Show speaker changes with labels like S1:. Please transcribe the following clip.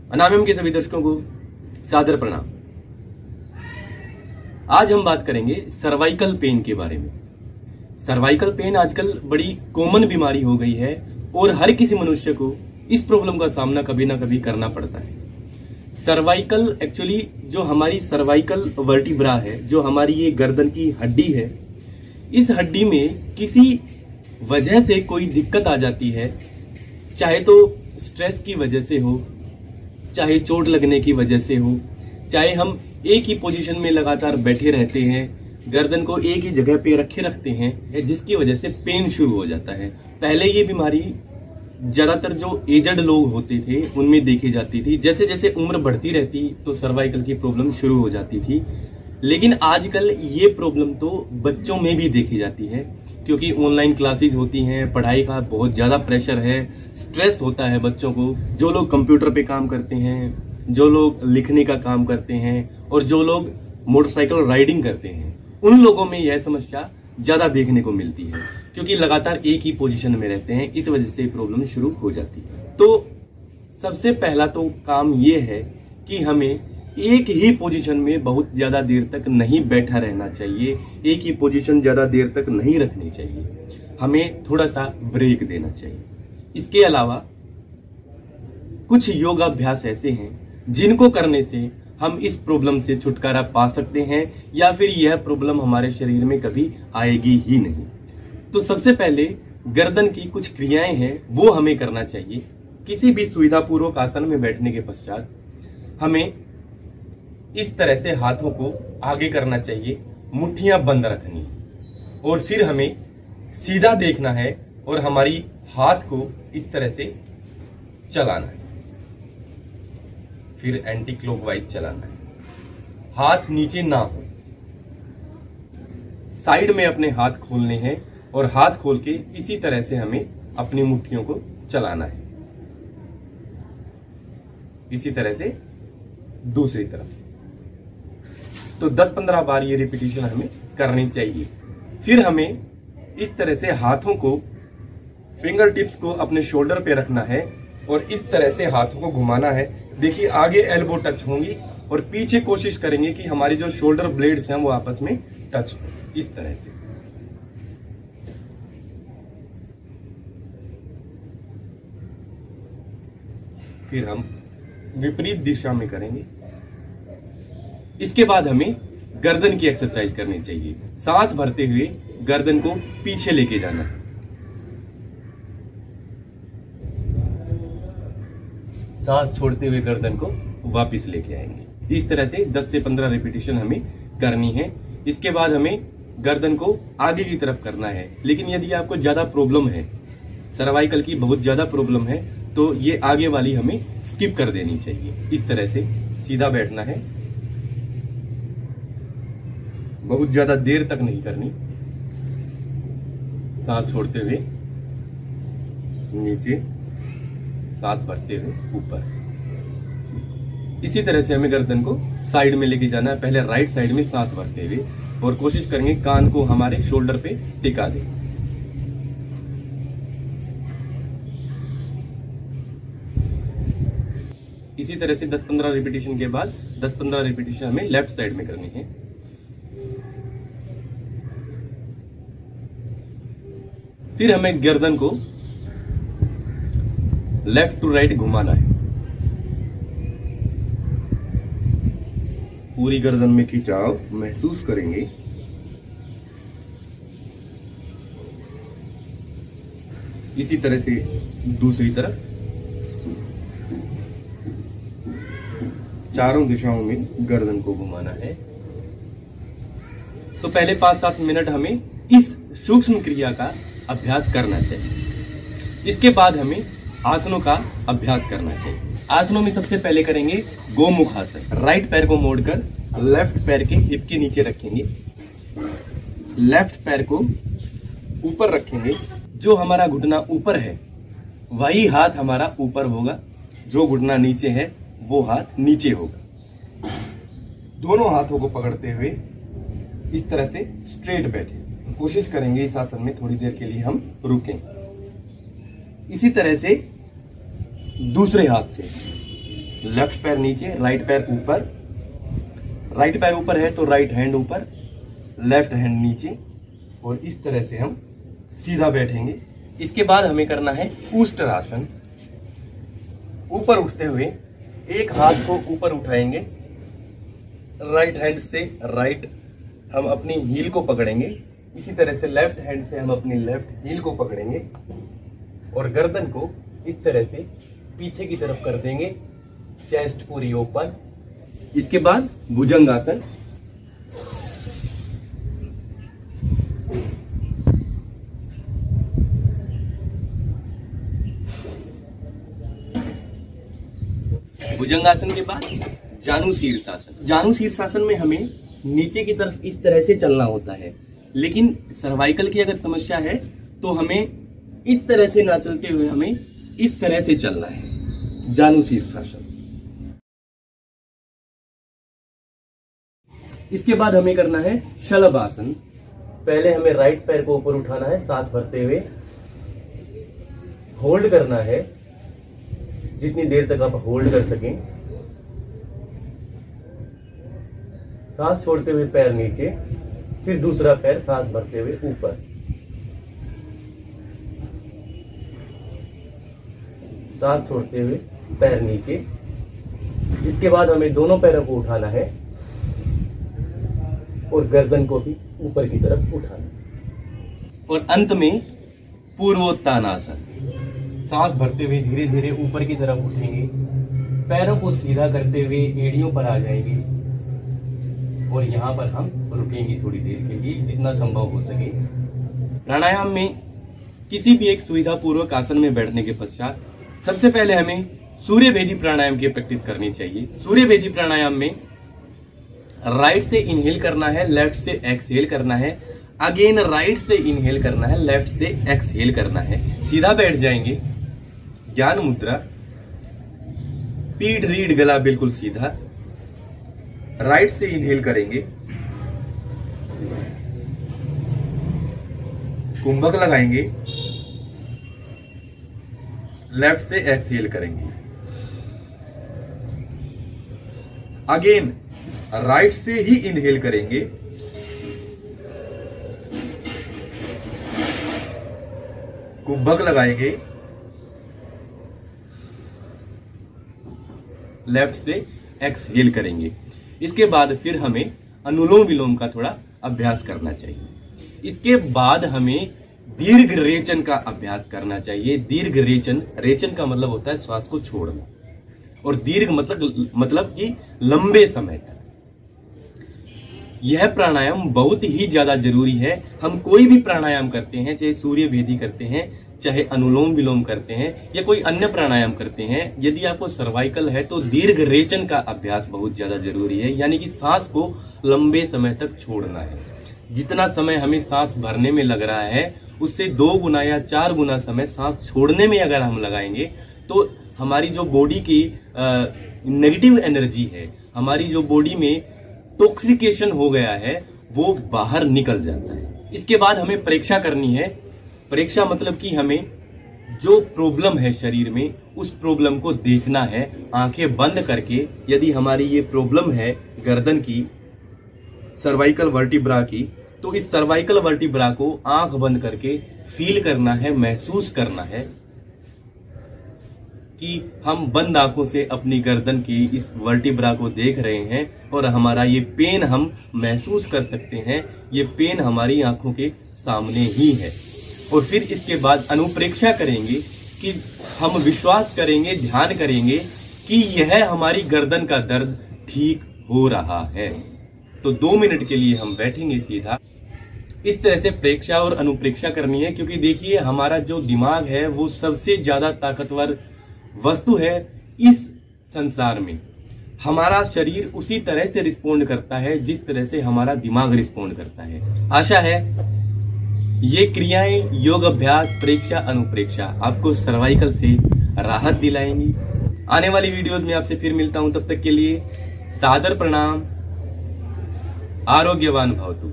S1: अनामिम के सभी दर्शकों को सादर प्रणाम। आज हम बात करेंगे सर्वाइकल पेन के बारे में। सर्वाइकल पेन आजकल बड़ी कॉमन बीमारी हो गई है और हर किसी मनुष्य को इस प्रॉब्लम का सामना कभी ना कभी करना पड़ता है। सर्वाइकल एक्चुअली जो हमारी सर्वाइकल वर्टिब्रा है, जो हमारी ये गर्दन की हड्डी है, इस हड्डी में किसी वजह से कोई दिक्कत आ जाती है, चाहे तो स्ट्रेस की वजह से हो, चाहे चोट लगने की वजह से हो, चाहे हम एक ही पोजीशन में लगातार बैठे रहते हैं, गर्दन को एक ही जगह पे रखे रखते हैं, जिसकी वजह से पेन शुरू हो जाता है। पहले ये बीमारी ज्यादातर जो एजड लोग होते थे उनमें देखी जाती थी। जैसे जैसे उम्र बढ़ती रहती तो सर्वाइकल की प्रॉब्लम शुरू हो जाती थी, लेकिन आजकल ये प्रॉब्लम तो बच्चों में भी देखी जाती है, क्योंकि ऑनलाइन क्लासेज होती हैं, पढ़ाई का बहुत ज्यादा प्रेशर है, स्ट्रेस होता है बच्चों को। जो लोग कंप्यूटर पे काम करते हैं, जो लोग लिखने का काम करते हैं और जो लोग मोटरसाइकिल राइडिंग करते हैं, उन लोगों में यह समस्या ज्यादा देखने को मिलती है, क्योंकि लगातार एक ही पोजीशन में रहते हैं। इस वजह से प्रॉब्लम शुरू हो जाती है। तो सबसे पहला तो काम यह है कि हमें एक ही पोजीशन में बहुत ज्यादा देर तक नहीं बैठा रहना चाहिए, एक ही पोजीशन ज्यादा देर तक नहीं रखनी चाहिए, हमें थोड़ा सा ब्रेक देना चाहिए। इसके अलावा कुछ योगाभ्यास ऐसे हैं जिनको करने से हम इस प्रॉब्लम से छुटकारा पा सकते हैं, या फिर यह प्रॉब्लम हमारे शरीर में कभी आएगी ही नहीं। तो सबसे पहले गर्दन की कुछ क्रियाएं हैं वो हमें करना चाहिए। किसी भी सुविधापूर्वक आसन में बैठने के पश्चात हमें इस तरह से हाथों को आगे करना चाहिए, मुट्ठियां बंद रखनी, और फिर हमें सीधा देखना है और हमारी हाथ को इस तरह से चलाना है, फिर एंटी क्लॉकवाइज चलाना है। हाथ नीचे ना हो, साइड में अपने हाथ खोलने हैं और हाथ खोल के इसी तरह से हमें अपनी मुट्ठियों को चलाना है, इसी तरह से दूसरी तरफ। तो 10-15 बार ये रिपीटिशन हमें करनी चाहिए। फिर हमें इस तरह से हाथों को, फिंगर टिप्स को अपने शोल्डर पे रखना है और इस तरह से हाथों को घुमाना है। देखिए आगे एल्बो टच होंगी और पीछे कोशिश करेंगे कि हमारी जो शोल्डर ब्लेड्स हैं वो आपस में टच हो, इस तरह से। फिर हम विपरीत दिशा में करेंगे। इसके बाद हमें गर्दन की एक्सरसाइज करनी चाहिए। सांस भरते हुए गर्दन को पीछे लेके जाना है, सांस छोड़ते हुए गर्दन को वापस लेके आएंगे। इस तरह से 10 से 15 रिपीटिशन हमें करनी है। इसके बाद हमें गर्दन को आगे की तरफ करना है। लेकिन यदि आपको ज्यादा प्रॉब्लम है, सर्वाइकल की बहुत ज्यादा प्रॉब्लम है, तो ये आगे वाली हमें स्किप कर देनी चाहिए। इस तरह से सीधा बैठना है, बहुत ज्यादा देर तक नहीं करनी। सांस छोड़ते हुए नीचे, सांस भरते हुए ऊपर। इसी तरह से हमें गर्दन को साइड में लेके जाना है। पहले राइट साइड में सांस भरते हुए, और कोशिश करेंगे कान को हमारे शोल्डर पे टिका दें। इसी तरह से 10-15 रिपीटिशन के बाद 10-15 रिपीटिशन हमें लेफ्ट साइड में करनी है। फिर हमें गर्दन को लेफ्ट टू राइट घुमाना है, पूरी गर्दन में खिंचाव महसूस करेंगे। इसी तरह से दूसरी तरफ, चारों दिशाओं में गर्दन को घुमाना है। तो पहले 5-7 मिनट हमें इस सूक्ष्म क्रिया का अभ्यास करना चाहिए। इसके बाद हमें आसनों का अभ्यास करना चाहिए। आसनों में सबसे पहले करेंगे गोमुख आसन। राइट पैर को मोड़कर लेफ्ट पैर के हिप के नीचे रखेंगे, लेफ्ट पैर को ऊपर रखेंगे। जो हमारा घुटना ऊपर है वही हाथ हमारा ऊपर होगा, जो घुटना नीचे है वो हाथ नीचे होगा। दोनों हाथों को पकड़ते हुए इस तरह से स्ट्रेट बैठे। कोशिश करेंगे इस आसन में थोड़ी देर के लिए हम रुकें। इसी तरह से दूसरे हाथ से लेफ्ट पैर नीचे, राइट पैर ऊपर। राइट पैर ऊपर है तो राइट हैंड ऊपर, लेफ्ट हैंड नीचे, और इस तरह से हम सीधा बैठेंगे। इसके बाद हमें करना है उष्ट्रासन। ऊपर उठते हुए एक हाथ को ऊपर उठाएंगे, राइट हैंड से राइट हम अपनी हील को पकड़ेंगे। इसी तरह से लेफ्ट हैंड से हम अपनी लेफ्ट हील को पकड़ेंगे और गर्दन को इस तरह से पीछे की तरफ कर देंगे, चेस्ट पूरी ओपन। इसके बाद भुजंगासन। भुजंगासन के बाद जानु शीर्षासन। जानु शीर्षासन में हमें नीचे की तरफ इस तरह से चलना होता है, लेकिन सर्वाइकल की अगर समस्या है तो हमें इस तरह से ना चलते हुए हमें इस तरह से चलना है, जानु शीर्षासन। इसके बाद हमें करना है शलभासन। पहले हमें राइट पैर को ऊपर उठाना है, सांस भरते हुए होल्ड करना है, जितनी देर तक आप होल्ड कर सकें। सांस छोड़ते हुए पैर नीचे, फिर दूसरा पैर सांस भरते हुए ऊपर। सांस छोड़ते हुए पैर नीचे। इसके बाद हमें दोनों पैरों को उठाना है और गर्दन को भी ऊपर की तरफ उठाना है। और अंत में पूर्वोत्तानासन। सांस भरते हुए धीरे धीरे ऊपर की तरफ उठेंगे, पैरों को सीधा करते हुए एड़ियों पर आ जाएंगे और यहाँ पर हम रुकेंगे थोड़ी देर के लिए, जितना संभव हो सके। प्राणायाम में किसी भी एक सुविधा पूर्वक आसन में बैठने के पश्चात सबसे पहले हमें सूर्य भेदी प्राणायाम की प्रैक्टिस करनी चाहिए। सूर्य भेदी प्राणायाम में राइट से इनहेल करना है, लेफ्ट से एक्सहेल करना है, अगेन राइट से इनहेल करना है, लेफ्ट से एक्सहेल करना है। सीधा बैठ जाएंगे, ज्ञान मुद्रा, पीठ रीढ़ गला बिल्कुल सीधा। राइट से इनहेल करेंगे, कुंभक लगाएंगे, लेफ्ट से एक्सहेल करेंगे। अगेन राइट से ही इनहेल करेंगे, कुंभक लगाएंगे, लेफ्ट से एक्सहेल करेंगे। इसके बाद फिर हमें अनुलोम विलोम का थोड़ा अभ्यास करना चाहिए। इसके बाद हमें दीर्घ रेचन का अभ्यास करना चाहिए। दीर्घ रेचन, रेचन का मतलब होता है श्वास को छोड़ना, और दीर्घ मतलब कि लंबे समय तक। यह प्राणायाम बहुत ही ज्यादा जरूरी है। हम कोई भी प्राणायाम करते हैं, चाहे सूर्य भेदी करते हैं, चाहे अनुलोम विलोम करते हैं, या कोई अन्य प्राणायाम करते हैं, यदि आपको सर्वाइकल है तो दीर्घ रेचन का अभ्यास बहुत ज्यादा जरूरी है। यानी कि सांस को लंबे समय तक छोड़ना है। जितना समय हमें सांस भरने में लग रहा है, उससे 2 गुना या 4 गुना समय सांस छोड़ने में अगर हम लगाएंगे तो हमारी जो बॉडी की नेगेटिव एनर्जी है, हमारी जो बॉडी में टॉक्सिकेशन हो गया है, वो बाहर निकल जाता है। इसके बाद हमें परीक्षा करनी है। परीक्षा मतलब कि हमें जो प्रॉब्लम है शरीर में, उस प्रॉब्लम को देखना है आंखें बंद करके। यदि हमारी ये प्रॉब्लम है गर्दन की, सर्वाइकल वर्टिब्रा की, तो इस सर्वाइकल वर्टिब्रा को आंख बंद करके फील करना है, महसूस करना है कि हम बंद आंखों से अपनी गर्दन की इस वर्टिब्रा को देख रहे हैं और हमारा ये पेन हम महसूस कर सकते हैं। ये पेन हमारी आंखों के सामने ही है। और फिर इसके बाद अनुप्रेक्षा करेंगे कि हम विश्वास करेंगे, ध्यान करेंगे कि यह हमारी गर्दन का दर्द ठीक हो रहा है। तो 2 मिनट के लिए हम बैठेंगे सीधा। इस तरह से प्रेक्षा और अनुप्रेक्षा करनी है, क्योंकि देखिए हमारा जो दिमाग है वो सबसे ज्यादा ताकतवर वस्तु है इस संसार में। हमारा शरीर उसी तरह से रिस्पोंड करता है जिस तरह से हमारा दिमाग रिस्पोंड करता है। आशा है ये क्रियाएं, योग अभ्यास, प्रेक्षा, अनुप्रेक्षा आपको सर्वाइकल से राहत दिलाएंगी। आने वाली वीडियोस में आपसे फिर मिलता हूं, तब तक के लिए सादर प्रणाम। आरोग्यवान भवतु।